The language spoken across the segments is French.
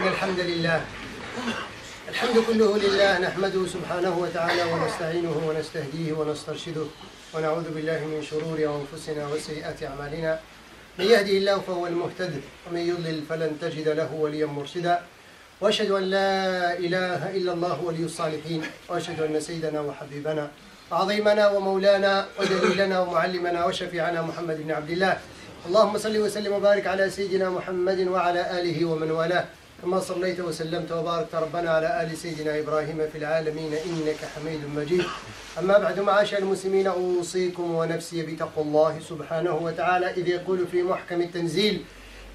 إن الحمد لله الحمد كله لله نحمده سبحانه وتعالى ونستعينه ونستهديه ونسترشده ونعوذ بالله من شرور أنفسنا وسيئات أعمالنا من يهدي الله فهو المهتد ومن يضلل فلن تجد له وليا مرشدا وأشهد أن لا إله إلا الله ولي الصالحين وأشهد أن سيدنا وحبيبنا وعظيمنا ومولانا ودليلنا ومعلمنا وشفيعنا محمد بن عبد الله اللهم صل وسلم وبارك على سيدنا محمد وعلى آله ومن والاه كما صليت وسلمت وباركت ربنا على آل سيدنا إبراهيم في العالمين إنك حميد مجيد. أما بعد معاشر المسلمين أوصيكم ونفسي بتقوى الله سبحانه وتعالى إذ يقول في محكم التنزيل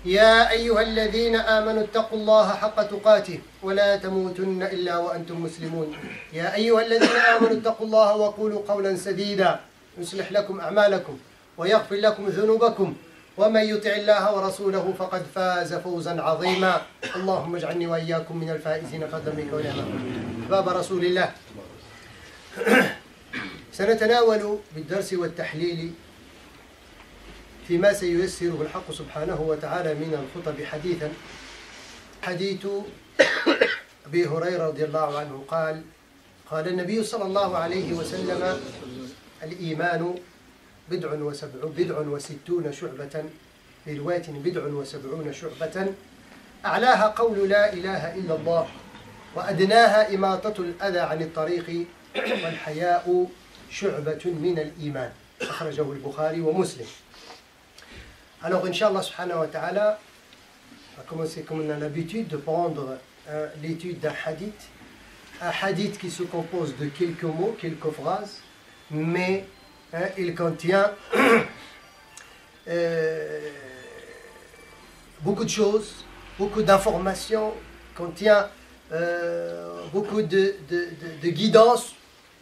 يا أيها الذين آمنوا اتقوا الله حق تقاته ولا تموتن إلا وأنتم مسلمون. يا أيها الذين آمنوا اتقوا الله وقولوا قولا سديدا يصلح لكم أعمالكم ويغفر لكم ذنوبكم ومن يطع الله ورسوله فقد فاز فوزا عظيما. اللهم اجعلني وإياكم من الفائزين فضلا منك ونعمة. باب رسول الله. سنتناول بالدرس والتحليل فيما سييسره الحق سبحانه وتعالى من الخطب حديثا حديث أبي هريرة رضي الله عنه قال النبي صلى الله عليه وسلم الإيمان بضع وستون شعبة في رواية 70 شعبة أعلاها قول لا إله إلا الله وأدناها إماطة الأذى عن الطريق والحياء شعبة من الإيمان. أخرجه البخاري ومسلم. Alors, Inch'Allah subhanahu wa ta'ala, on va commencer comme on a l'habitude de prendre l'étude d'un hadith. Un hadith qui se compose de quelques mots, quelques phrases, mais il contient beaucoup de choses, beaucoup d'informations, contient beaucoup de guidance,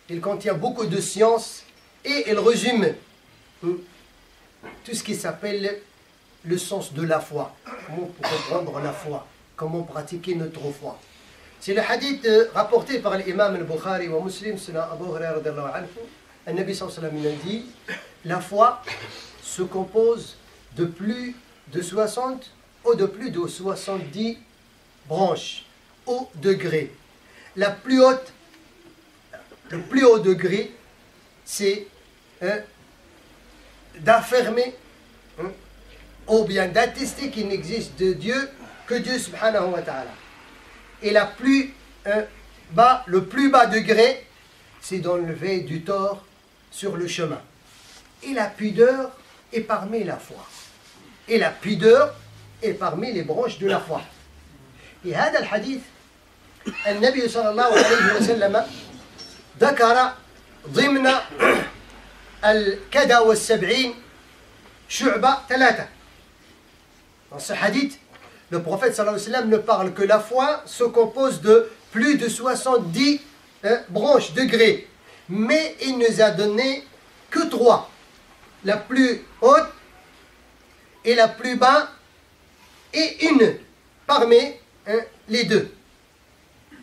il contient beaucoup de science et il résume tout ce qui s'appelle le sens de la foi, comment comprendre la foi, comment pratiquer notre foi. C'est le hadith rapporté par l'imam al-Bukhari wa Muslim, selon Abu Hurairah radhiyallahu anhu. Le Nabi sallallahu alayhi wa sallam dit la foi se compose de plus de 60 ou de plus de 70 branches au degré. La plus haute, le plus haut degré, c'est d'affirmer ou bien d'attester qu'il n'existe de Dieu que Dieu subhanahu wa ta'ala. Et le plus bas degré, c'est d'enlever du tort sur le chemin. Et la pudeur est parmi la foi. Et la pudeur est parmi les branches de la foi. Et هذا الحديث النبي صلى الله عليه وسلم ذكر ضمن الكذا والسبعين شعبة 3. Dans ce hadith, le prophète sallallahu alayhi wa sallam ne parle que la foi se compose de plus de 70 branches, degrés. Mais il nous a donné que 3. La plus haute et la plus bas et une parmi les deux.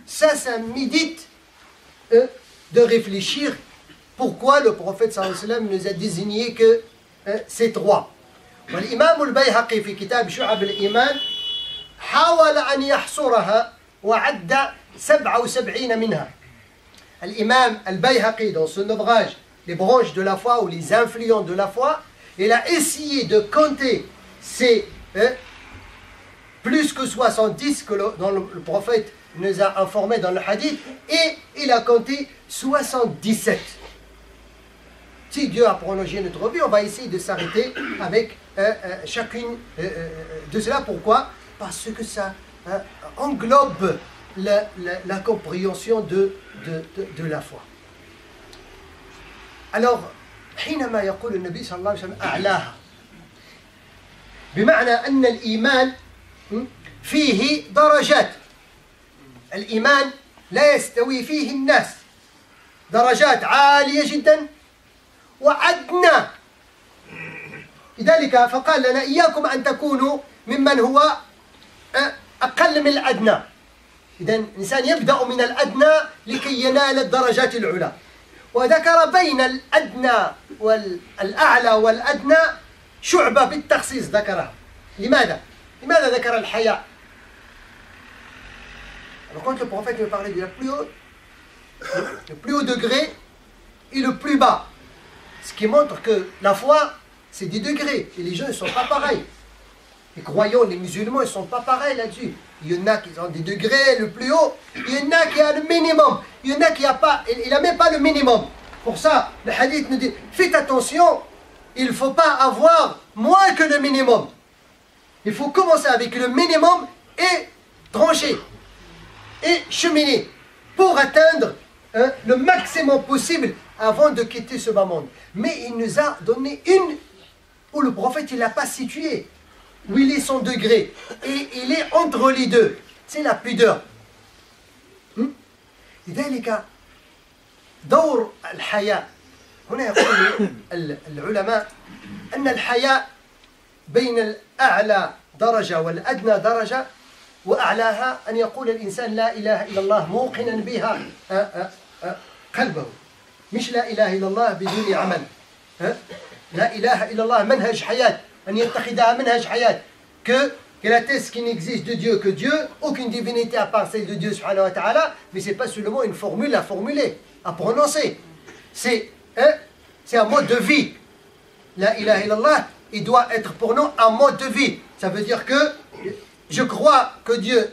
Ça médite de réfléchir pourquoi le prophète sallallahu alayhi wa sallam nous a désigné que ces 3. والإمام البيهقي في كتاب شعب الإيمان حاول أن يحصرها وعد 77 منها. L'imam al-Bayhaqi, dans son ouvrage Les branches de la foi ou les influents de la foi, il a essayé de compter ces plus que 70 dont le prophète nous a informé dans le hadith, et il a compté 77. Si Dieu a prolongé notre vie, on va essayer de s'arrêter avec chacune de cela. Pourquoi? Parce que ça englobe la compréhension de la foi. Alors, حينما يقول النبي صلى الله عليه وسلم أعلاها بمعنى أن الإيمان فيه درجات. الإيمان لا يستوي فيه الناس، درجات عالية جدا وأدنى. لذلك فقال لنا إياكم أن تكونوا ممن هو أقل من الأدنى. إذن الإنسان يبدأ من الأدنى لكي ينال الدرجات العلى. وذكر بين الأدنى والأعلى والأدنى شعبة بالتخصيص ذكرها. لماذا ذكر الحياء؟ Alors quand le prophète me parlait du plus haut degré et le plus bas, ce qui montre que la foi, c'est des degrés, et les gens ne sont pas pareils. Les croyants, les musulmans, ils ne sont pas pareils là-dessus. Il y en a qui ont des degrés le plus haut, il y en a qui ont le minimum, il y en a qui n'a pas, il n'a même pas le minimum. Pour ça, le hadith nous dit, faites attention, il ne faut pas avoir moins que le minimum. Il faut commencer avec le minimum et trancher, et cheminer, pour atteindre le maximum possible avant de quitter ce bas monde. Mais il nous a donné une où le prophète il n'a pas situé, où il est son degré, et il est entre les deux. C'est la pudeur. لذلك دور الحياء هنا يقول العلماء أن الحياء بين الأعلى درجة والأدنى درجة وأعلاها أن يقول الإنسان لا إله إلا الله موقنا بها قلبه مش لا إله إلا الله بدون عمل لا إله إلا الله منهج حياة أن يتخذها منهج حياة que la thèse qui n'existe de Dieu que Dieu, aucune divinité à part celle de Dieu subhanahu wa ta'ala, mais ce n'est pas seulement une formule à formuler, à prononcer. C'est un mode de vie. La ilaha illallah, il doit être pour nous un mode de vie. Ça veut dire que je crois que Dieu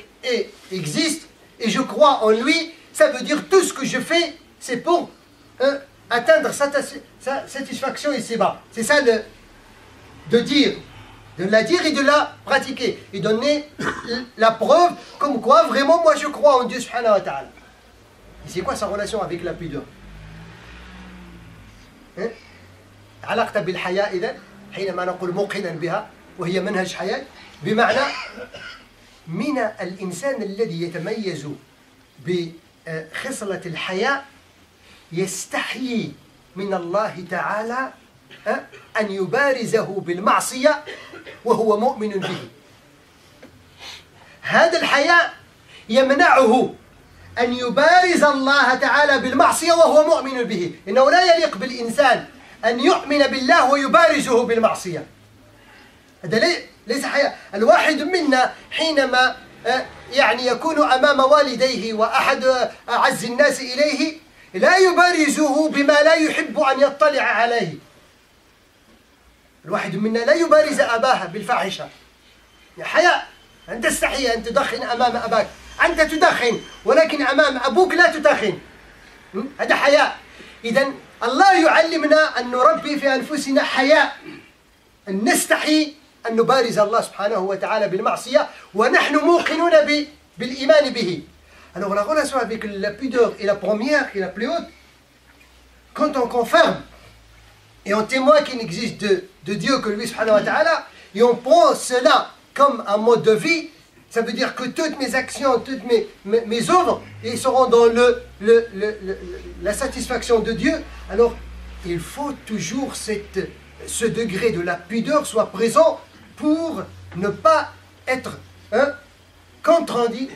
existe et je crois en lui. Ça veut dire tout ce que je fais, c'est pour atteindre sa satisfaction ici-bas. C'est ça de dire. De la dire et de la pratiquer. Et donner la preuve comme quoi vraiment moi je crois en Dieu subhanahu wa ta'ala. Et c'est quoi sa relation avec la pudeur? علاقة بالحياة إذن حينما نقول موقنا بها وهي منهج حياة بمعنى من الإنسان الذي يتميز بخصلة الحياة يستحيي من الله تعالى أن يبارزه بالمعصية وهو مؤمن به. هذا الحياء يمنعه أن يبارز الله تعالى بالمعصية وهو مؤمن به. إنه لا يليق بالإنسان أن يؤمن بالله ويبارزه بالمعصية. هذا ليس حياء. الواحد منا حينما يعني يكون أمام والديه وأحد أعز الناس إليه لا يبارزه بما لا يحب أن يطلع عليه. الواحد منا لا يبارز أباه بالفاحشة. حياء. أنت تستحي أن تدخن أمام أباك. أنت تدخن ولكن أمام أبوك لا تدخن. هذا حياء. إذن الله يعلمنا أن نربي في أنفسنا حياء. أن نستحي أن نبارز الله سبحانه وتعالى بالمعصية ونحن موقنون بالإيمان به. Alors la relation avec la pudeur est la première, qui est la plus haute. Quand on confirme et on témoigne qu'il n'existe de Dieu que lui subhanahu wa ta'ala, et on prend cela comme un mode de vie, ça veut dire que toutes mes actions, toutes mes œuvres, ils seront dans la satisfaction de Dieu. Alors, il faut toujours ce degré de la pudeur soit présent pour ne pas être contredit.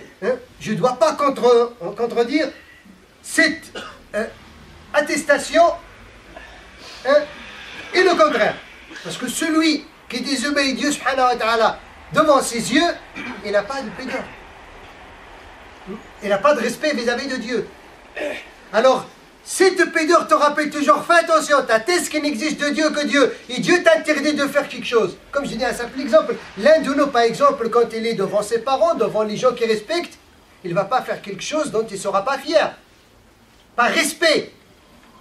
Je ne dois pas contredire cette attestation et le contraire. Parce que celui qui désobéit Dieu subhanahu wa ta'ala devant ses yeux, il n'a pas de pudeur. Il n'a pas de respect vis-à-vis de Dieu. Alors, cette pudeur te rappelle toujours, fais attention, ta thèse qu'il n'existe de Dieu que Dieu, et Dieu t'interdit de faire quelque chose. Comme je dis un simple exemple, l'un de nous, par exemple, quand il est devant ses parents, devant les gens qui respectent, il ne va pas faire quelque chose dont il ne sera pas fier. Par respect.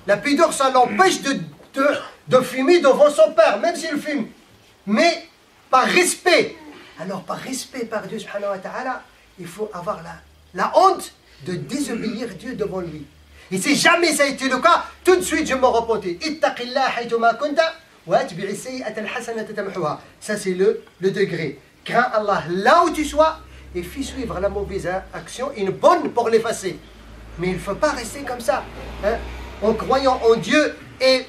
La pudeur, ça l'empêche de fumer devant son père, même s'il fume. Mais par respect. Alors par respect par Dieu subhanahu wa ta'ala, il faut avoir la honte de désobéir Dieu devant lui. Et si jamais ça a été le cas, tout de suite je me repentais. Ittaqillah haythuma kunta wa atbi'i sayyi'ata al-hasanata tamhuha. Ça c'est le degré. Crains Allah là où tu sois et fais suivre la mauvaise action une bonne pour l'effacer. Mais il ne faut pas rester comme ça, en croyant en Dieu et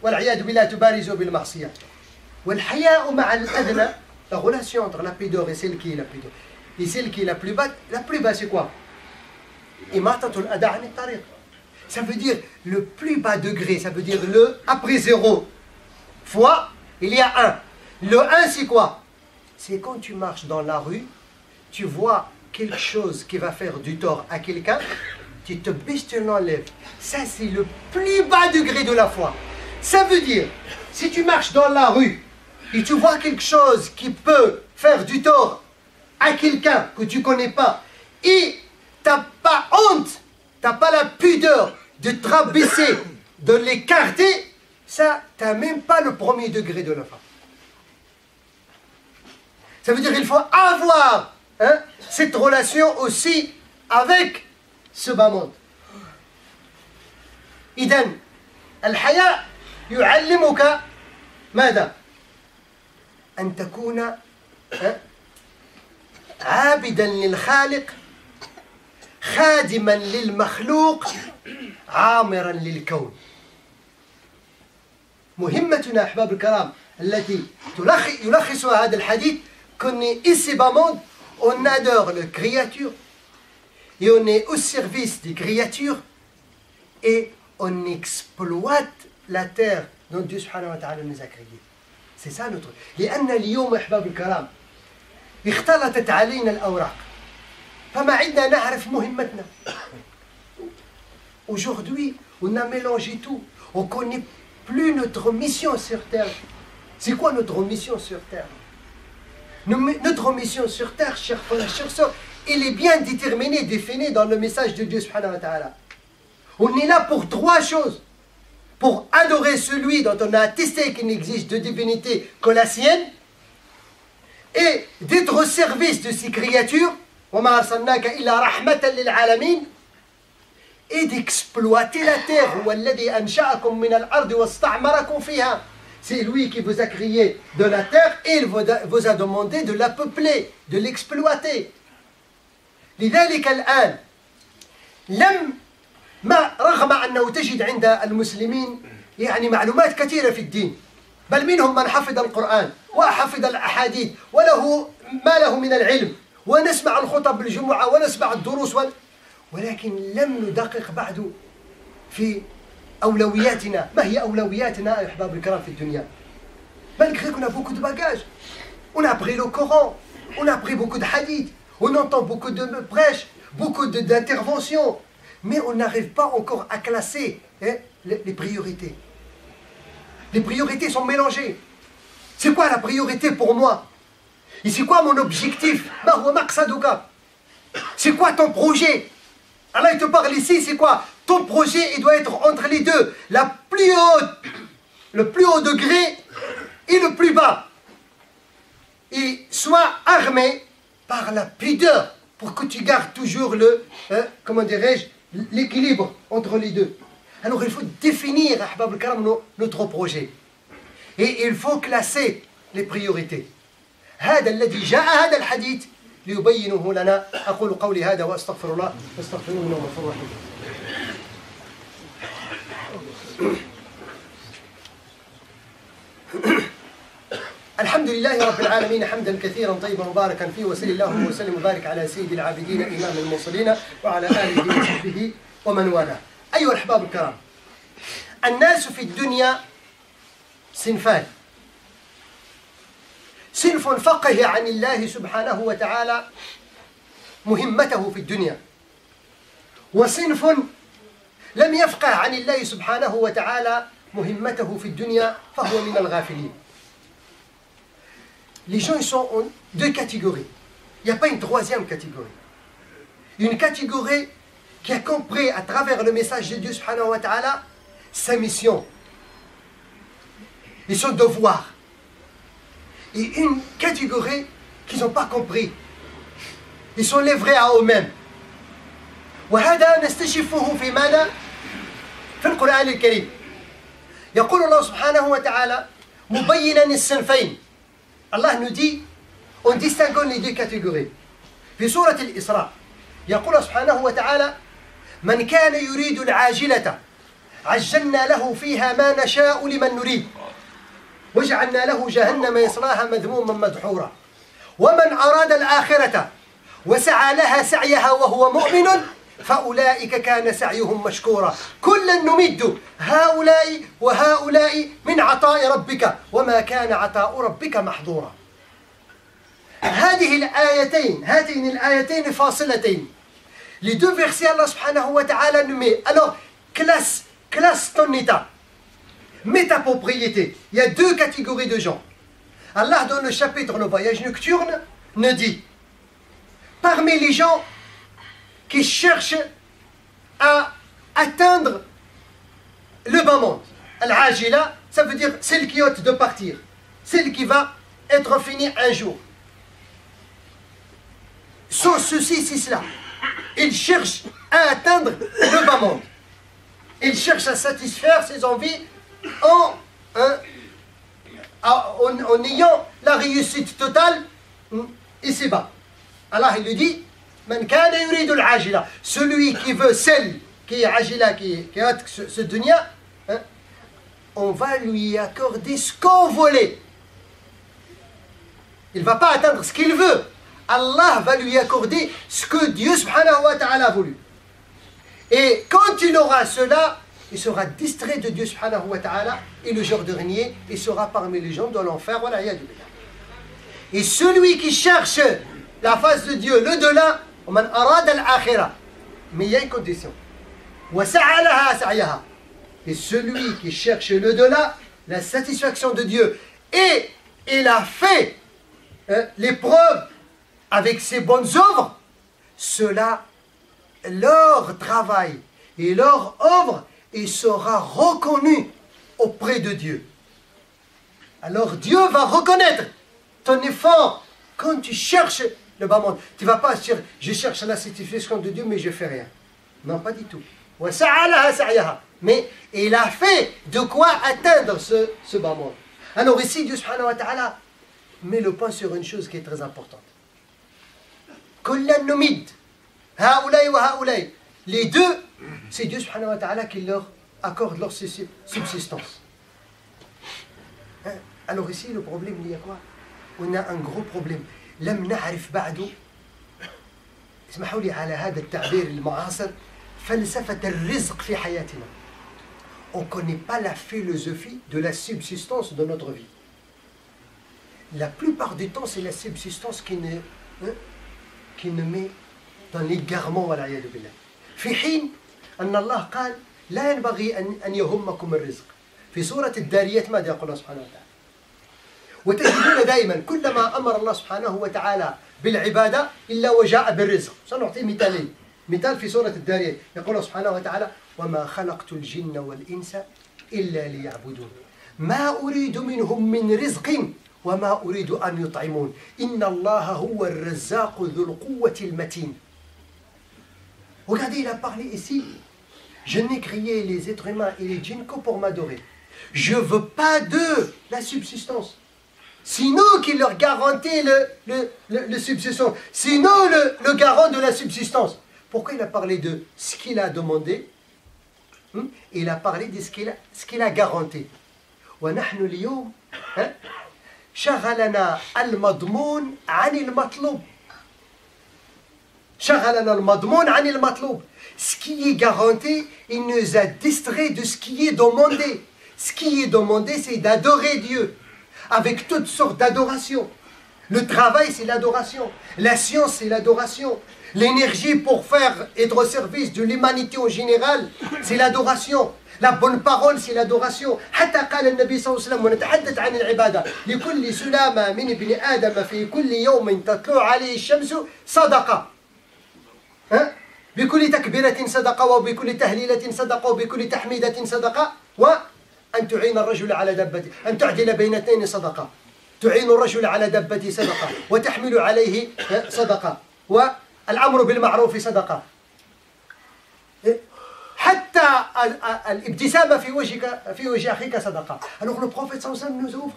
والعياذ بالله تبارز بالمعصية. والحياء مع الأدنى, la relation entre la pudeur et celle qui est la pudeur. Et celle qui est la plus bas c'est quoi? Imatatul ada an tariq. Ça veut dire le plus bas degré, ça veut dire le après 0 fois il y a 1. Le 1 c'est quoi? C'est quand tu marches dans la rue, tu vois quelque chose qui va faire du tort à quelqu'un, tu te baisses, tu l'enlèves. Ça, c'est le plus bas degré de la foi. Ça veut dire, si tu marches dans la rue et tu vois quelque chose qui peut faire du tort à quelqu'un que tu ne connais pas, et tu n'as pas honte, tu n'as pas la pudeur de te rabaisser, de l'écarter, ça, tu n'as même pas le premier degré de la foi. Ça veut dire qu'il faut avoir cette relation aussi avec ce bas monde. إذن الحياء يعلمك ماذا؟ أن تكون عابدا للخالق خادما للمخلوق عامرا للكون. مهمتنا أحباب الكرام التي يلخصها هذا الحديث qu'on est ici bas monde, on adore les créatures et on est au service des créatures et on exploite la terre dont Dieu subhanahu wa ta'ala nous a créé. C'est ça notre. لأن اليوم أحباب الكرام اختلطت علينا الأوراق فما عدنا نعرف مهمتنا. Aujourd'hui, on a mélangé tout. On ne connaît plus notre mission sur terre. C'est quoi notre mission sur terre? Notre mission sur terre, chers frères, chers sœurs, elle est bien déterminée, définie dans le message de Dieu subhanahu wa ta'ala. On est là pour trois choses. Pour adorer celui dont on a attesté qu'il n'existe de divinité que la sienne, et d'être au service de ces créatures, et d'exploiter la terre. C'est lui qui vous a créé de la terre et il vous a demandé de la peupler, de l'exploiter. لذلك الآن رغم أنه تجد عند المسلمين يعني معلومات كثيرة في الدين، بل منهم من حفظ القرآن وحفظ الأحاديث وله ما له من العلم، ونسمع الخطب الجمعة ونسمع الدروس ولكن لم ندقق بعد في أولوياتنا. ما هي أولوياتنا يا أحباب الكرام في الدنيا؟ Malgré qu'on a beaucoup de bagages, on a appris le Coran, on a appris beaucoup de hadiths, on entend beaucoup de prêches, beaucoup d'interventions, mais on n'arrive pas encore à classer les priorités. Les priorités sont mélangées. C'est quoi la priorité pour moi? Et c'est quoi mon objectif? C'est quoi ton projet? Allah il te parle ici, c'est quoi? Ton projet, il doit être entre les deux. Le plus haut degré et le plus bas. Et sois armé par la pudeur pour que tu gardes toujours comment dirais-je, l'équilibre entre les deux. Alors il faut définir, ahbab al-karam, notre projet. Et il faut classer les priorités. هذا الذي جاء هذا الحديث ليبينه لنا. أقول قولي هذا وأستغفر الله واستغفروه إنه غفور رحيم. الحمد لله رب العالمين حمدا كثيرا طيبا مباركا فيه وصلى الله وسلم وبارك على سيد العابدين إمام المرسلين وعلى آله وصحبه ومن والاه. أيها الأحباب الكرام، الناس في الدنيا صنفان: صنف فقه عن الله سبحانه وتعالى مهمته في الدنيا، وصنف لم يفقه عن الله سبحانه وتعالى مهمته في الدنيا فهو من الغافلين. Les gens ils sont en deux catégories. Il n'y a pas une troisième catégorie. Une catégorie qui a compris à travers le message de Dieu subhanahu wa ta'ala sa mission et son devoir. Et une catégorie qu'ils n'ont pas compris. Ils sont livrés à eux-mêmes. وهذا نستشفه في ماذا؟ في القرآن الكريم. يقول الله سبحانه وتعالى مبينا الصنفين. Allah nous dit, en distinguant les deux catégories. في سورة الإسراء يقول سبحانه وتعالى من كان يريد العاجلة عجلنا له فيها ما نشاء لمن نريد وجعلنا له جهنم يصلاها مذموما مدحورا ومن أراد الآخرة وسعى لها سعيها وهو مؤمن فأولئك كان سعيهم مشكورا كلا نمد هؤلاء وهؤلاء من عطاء ربك وما كان عطاء ربك محظورا. هاتين الآيتين فاصلتين. Les deux versets, Allah subhanahu wa ta'ala nous met. Alors, classe ton état. Mets ta propriété. Il y a deux catégories de gens. Allah, dans le chapitre Le voyage nocturne, nous dit, parmi les gens qui cherchent à atteindre le bas monde, Al-Ajila, ça veut dire celle qui hâte de partir, celle qui va être finie un jour. Sans ceci, c'est cela. Il cherche à atteindre le bas monde. Il cherche à satisfaire ses envies en ayant la réussite totale ici-bas. Allah il lui dit, Man kana yuridu al-ajila, celui qui veut celle qui est ajila, qui a ce dunya, on va lui accorder ce qu'on voulait. Il ne va pas atteindre ce qu'il veut. Allah va lui accorder ce que Dieu subhanahu wa ta'ala a voulu. Et quand il aura cela, il sera distrait de Dieu subhanahu wa ta'ala, et le jour dernier, il sera parmi les gens de l'enfer. Et celui qui cherche la face de Dieu, le delà, mais il y a une condition. Et celui qui cherche le delà, la satisfaction de Dieu, et il a fait l'épreuve avec ses bonnes œuvres, cela, leur travail et leur œuvre, il sera reconnu auprès de Dieu. Alors Dieu va reconnaître ton effort quand tu cherches le bas monde. Tu ne vas pas dire, je cherche la satisfaction de Dieu, mais je ne fais rien. Non, pas du tout. Mais il a fait de quoi atteindre ce bas monde. Alors ici, Dieu subhanahu wa ta'ala met le point sur une chose qui est très importante. Les deux, c'est Dieu subhanahu wa ta'ala qui leur accorde leur subsistance. Alors ici, le problème, il y a quoi? On a un gros problème. لم نعرف بعد اسمحوا لي على هذا التعبير المعاصر فلسفة الرزق في حياتنا. On ne connaît pas la philosophie de la subsistance de notre vie. La plupart du temps, c'est la subsistance qui nous met dans l'égarement والعياذ بالله. في حين أن الله قال لا ينبغي أن يهمكم الرزق. في سورة الذاريات ماذا يقول الله سبحانه وتعالى؟ وتجدون دائما كلما أمر الله سبحانه وتعالى بالعبادة إلا وجاء بالرزق. سنعطي مثالين. مثال في سورة الذاريات يقول الله سبحانه وتعالى وما خلقت الجن والإنس إلا ليعبدون ما أريد منهم من رزق وما أريد أن يطعمون إن الله هو الرزاق ذو القوة المتين. Regardez, il a parlé ici. Je n'ai créé les êtres humains et les djinns que pour m'adorer. Je ne veux pas de la subsistance. Sinon qu'il leur garantit le subsistance. Sinon le garant de la subsistance. Pourquoi il a parlé de ce qu'il a demandé? Il a parlé de ce qu'il a garanti. ونحن اليوم شغلنا المضمون عن المطلوب. شغلنا المضمون عن المطلوب. Ce qui est garanti, il nous a distrait de ce qui est demandé. Ce qui est demandé, c'est d'adorer Dieu, avec toutes sortes d'adorations. Le travail, c'est l'adoration. La science, c'est l'adoration. L'énergie pour faire être au service de l'humanité en général, c'est l'adoration. La bonne parole, c'est l'adoration. حتى قال النبي صلى الله عليه وسلم ونتحدث عن العبادة لكل سلامة من ابن آدم في كل يوم تطلع عليه الشمس صدقة. بكل تكبيرة صدقة وبكل تهليلة صدقة وبكل تحميدة صدقة وأن تعين الرجل على دبته أن تعدل بين اثنين صدقة تعين الرجل على دبته صدقة وتحمل عليه صدقة والأمر بالمعروف صدقة حتى الابتسامة في وجه أخيك صدقة. Alors le prophète sallallahu alayhi wa sallam nous ouvre.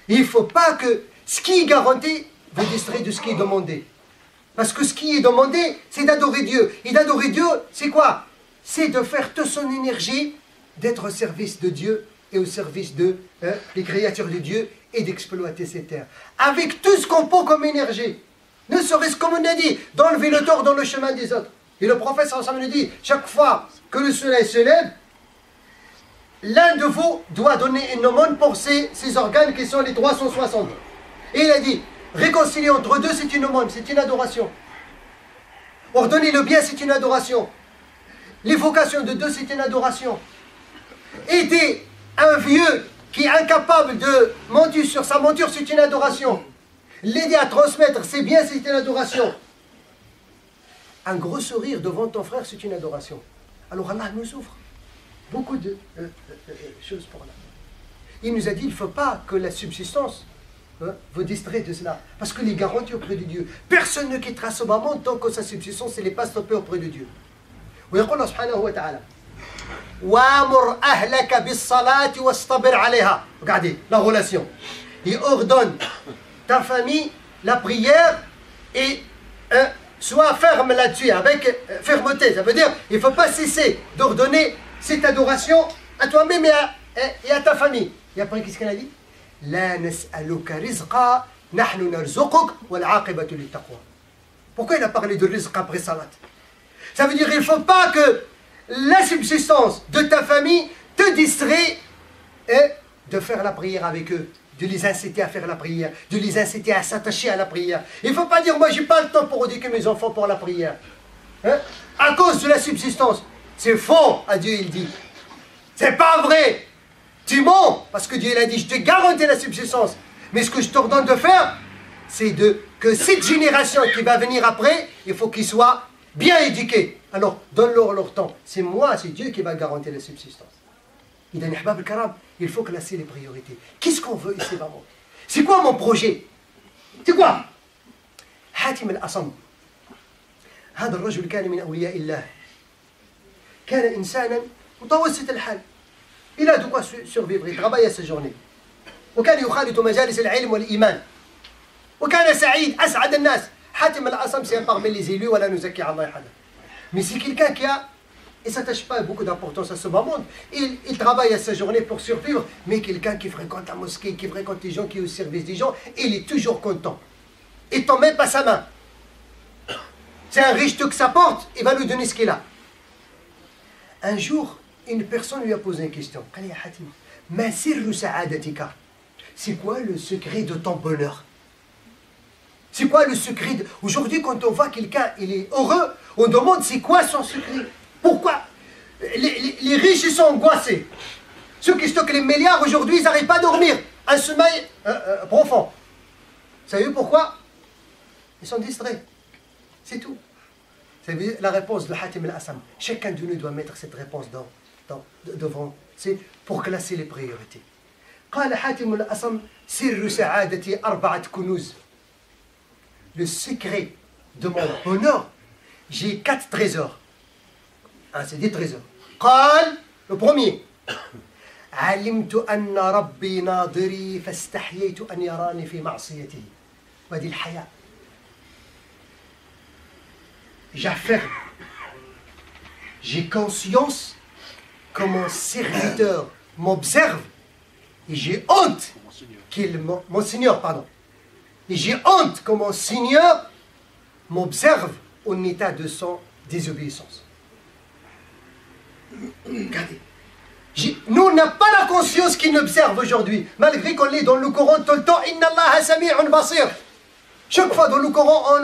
Il ne faut pas que ce qui est garanti vous distrait de ce qui est demandé. Parce que ce qui est demandé, c'est d'adorer Dieu. Et d'adorer Dieu, c'est quoi? C'est de faire toute son énergie, d'être au service de Dieu et au service des créatures de Dieu et d'exploiter ces terres. Avec tout ce qu'on peut comme énergie. Ne serait-ce comme on a dit, d'enlever le tort dans le chemin des autres. Et le prophète sallallahu alayhi wa sallam nous dit, chaque fois que le soleil se lève, l'un de vous doit donner une aumône pour ses organes qui sont les 360. Et il a dit, Réconcilier entre deux, c'est une aumône, c'est une adoration. Ordonner le bien, c'est une adoration. L'évocation de deux, c'est une adoration. Aider un vieux qui est incapable de monter sur sa monture, c'est une adoration. L'aider à transmettre ses biens, c'est une adoration. Un gros sourire devant ton frère, c'est une adoration. Alors Allah nous ouvre beaucoup de choses pour là. Il nous a dit, il ne faut pas que la subsistance vous distrait de cela. Parce que les garanties auprès de Dieu. Personne ne quittera ce moment tant que sa subsistance n'est pas stoppée auprès de Dieu. ويقول الله سبحانه وتعالى وَامُرْ أَهْلَكَ بِالصَّلَاةِ وَاسْتَبِرْ عَلَيْهَا. Regardez, la relation. Il ordonne ta famille la prière et sois ferme là-dessus, avec fermeté. Ça veut dire, il ne faut pas cesser d'ordonner cette adoration à toi-même et à ta famille. Et après, qu'est-ce qu'elle a dit? La nas'aluka rizqa, nahnu narzuquk, wal aqibatu littaqwa. Pourquoi il a parlé de rizq après salat? Ça veut dire qu'il ne faut pas que la subsistance de ta famille te distrait de faire la prière avec eux, de les inciter à faire la prière, de les inciter à s'attacher à la prière. Il ne faut pas dire, moi, je n'ai pas le temps pour éduquer mes enfants pour la prière. À cause de la subsistance. C'est faux, à Dieu, il dit. C'est pas vrai. Tu mens, parce que Dieu, il a dit, je te garantis la subsistance. Mais ce que je t'ordonne de faire, c'est que cette génération qui va venir après, il faut qu'ils soient bien éduqués. Alors, donne-leur leur temps. C'est moi, c'est Dieu qui va garantir la subsistance. Il faut classer les priorités. Qu'est-ce qu'on veut ici, maman? C'est quoi mon projet? C'est quoi? Hatim al-Asam. هذا الرجل كان من أولياء الله. كان إنسانا متوسط الحال. Il a de quoi survivre, il travaille à sa journée. وكان يخالط مجالس العلم والإيمان. وكان سعيد أسعد الناس. حاتم الأصم c'est parmi les élus ولا نزكي على الله أحدا. Mais c'est quelqu'un qui a, et ça n'attache pas beaucoup d'importance à ce moment, il travaille à sa journée pour survivre, mais quelqu'un qui fréquente la mosquée, qui fréquente les gens, qui est au service des gens, il est toujours content. Il ne tend même pas sa main. C'est un riche que ça porte, il va lui donner ce qu'il a. Un jour, une personne lui a posé une question. C'est quoi le secret de ton bonheur? C'est quoi le secret de... Aujourd'hui, quand on voit quelqu'un, il est heureux, on demande c'est quoi son secret? Pourquoi? Les riches, ils sont angoissés. Ceux qui stockent les milliards, aujourd'hui, ils n'arrivent pas à dormir. Un sommeil profond. Vous savez pourquoi? Ils sont distraits. C'est tout. C'est la réponse de Hatim al-Asam. Chacun de nous doit mettre cette réponse devant. C'est pour classer les priorités. قال حاتم الأصم سر سعادتي 4 كنوز. Le secret de mon bonheur, j'ai 4 trésors. C'est des trésors. قال, le premier. علمت أن ربي ناظري فاستحييت أن يراني في معصيته. وهذه الحياة. J'affirme, j'ai conscience que mon serviteur m'observe et j'ai honte mon Seigneur, pardon. Et j'ai honte que mon Seigneur m'observe en état de son désobéissance. Regardez. Nous, on n'a pas la conscience qu'il nous observe aujourd'hui, malgré qu'on est dans le Coran tout le temps. Inna Allah sami'un basir. Chaque fois dans le Coran,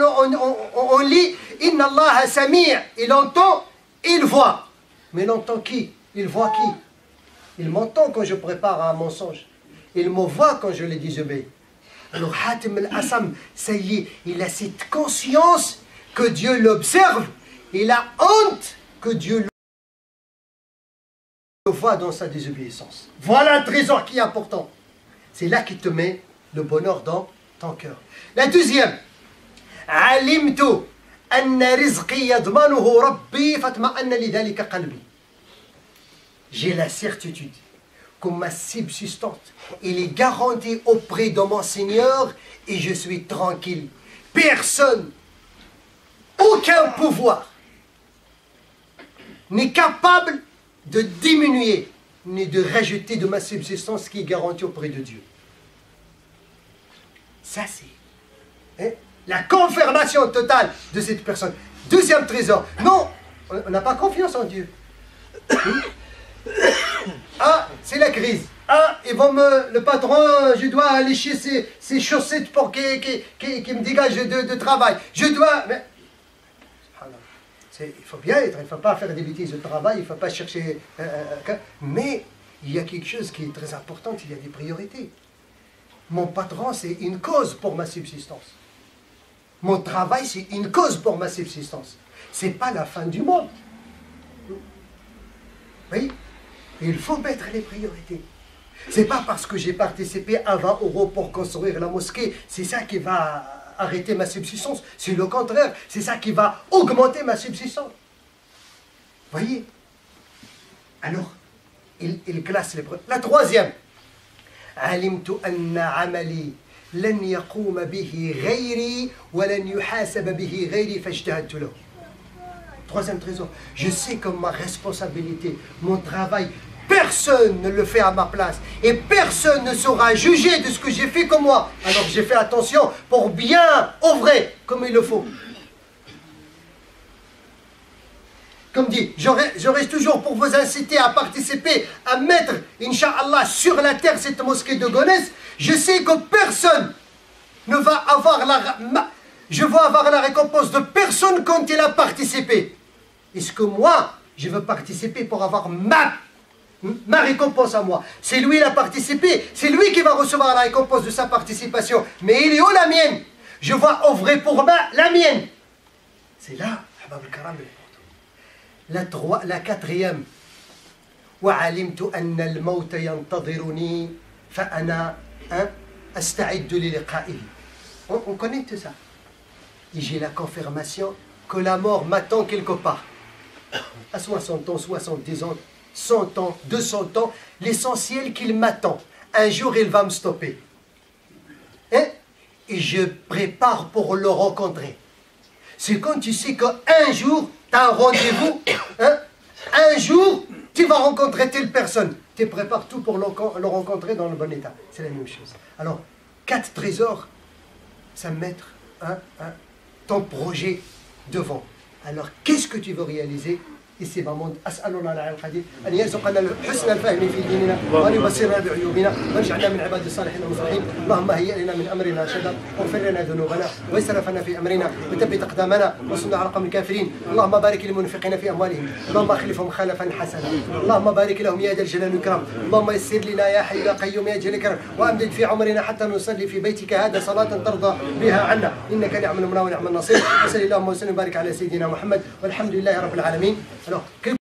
on lit Inna Allah sami', il entend, il voit. Mais il entend qui? Il voit qui? Il m'entend quand je prépare un mensonge. Il me voit quand je le désobéis. Alors Hatim al-Asam, ça y est, il a cette conscience que Dieu l'observe. Il a honte que Dieu le voit dans sa désobéissance. Voilà un trésor qui est important. C'est là qu'il te met le bonheur dans ton cœur. La deuxième. علمت أن رزقي يضمنه ربي فاطمأن لذلك قلبي. J'ai la certitude que ma subsistance, elle est garantie auprès de mon Seigneur et je suis tranquille. Personne, aucun pouvoir n'est capable de diminuer ni de rajouter de ma subsistance qui est garantie auprès de Dieu. Ça c'est la confirmation totale de cette personne. Deuxième trésor. Non, on n'a pas confiance en Dieu. Ah, c'est la crise. Ah, le patron, je dois lécher ses chaussettes pour qu'il me dégage de travail. Je dois... Mais, il faut bien être, il ne faut pas faire des bêtises de travail, il ne faut pas chercher... mais il y a quelque chose qui est très important, il y a des priorités. Mon patron, c'est une cause pour ma subsistance. Mon travail, c'est une cause pour ma subsistance. Ce n'est pas la fin du monde. Oui, il faut mettre les priorités. Ce n'est pas parce que j'ai participé à 20 € pour construire la mosquée, c'est ça qui va arrêter ma subsistance. C'est le contraire, c'est ça qui va augmenter ma subsistance. Voyez? Alors, il classe les preuves. La troisième. علمت أن عملي لن يقوم به غيري ولن يحاسب به غيري فاجتهدت له. Troisième trésor. Je sais que ma responsabilité, mon travail, personne ne le fait à ma place. Et personne ne saura juger de ce que j'ai fait comme moi. Alors j'ai fait attention pour bien œuvrer comme il le faut. Comme dit, je reste toujours pour vous inciter à participer, à mettre, Inch'Allah, sur la terre cette mosquée de Gonesse. Je sais que personne ne va avoir je veux avoir la récompense de personne quand il a participé. Est-ce que moi, je veux participer pour avoir ma récompense à moi? C'est lui qui a participé, c'est lui qui va recevoir la récompense de sa participation. Mais il est où la mienne? Je vais œuvrer pour la mienne. C'est là, Ahbab al-Karam, la quatrième. وعلمت أن الموت ينتظرني فأنا أستعد للقائه. On connaît tout ça. Et j'ai la confirmation que la mort m'attend quelque part. À 60 ans, 70 ans, 100 ans, 200 ans, l'essentiel qu'il m'attend. Un jour, il va me stopper. Et je prépare pour le rencontrer. C'est quand tu sais qu'un jour, tu as un rendez-vous, un jour, tu vas rencontrer telle personne. Tu prépares tout pour le rencontrer dans le bon état. C'est la même chose. Alors, 4 trésors, ça me mettre ton projet devant. Alors, qu'est-ce que tu veux réaliser? Ici, vraiment, أسألنا العلي القدير أن يرزقنا حسن الفهم في ديننا وأن يبصرنا بعيوبنا ويجعلنا من عباد الصالحين المصلحين. اللهم هيئ لنا من أمرنا رشدا واغفر لنا ذنوبنا واسرفنا في أمرنا وثبت أقدامنا وانصرنا على القوم الكافرين. اللهم بارك للمنفقين في أموالهم، اللهم أخلفهم خلفا حسنا، اللهم بارك لهم يا ذا الجلال والإكرام، اللهم يسر لنا يا حي يا قيوم يا جل الكرم وأمدد في عمرنا حتى نصلي في بيتك هذا صلاة ترضى بها عنا إنك نعم المولى ونعم النصير. وصلى اللهم وسلم وبارك على سيدنا محمد والحمد لله رب العالمين. Alors,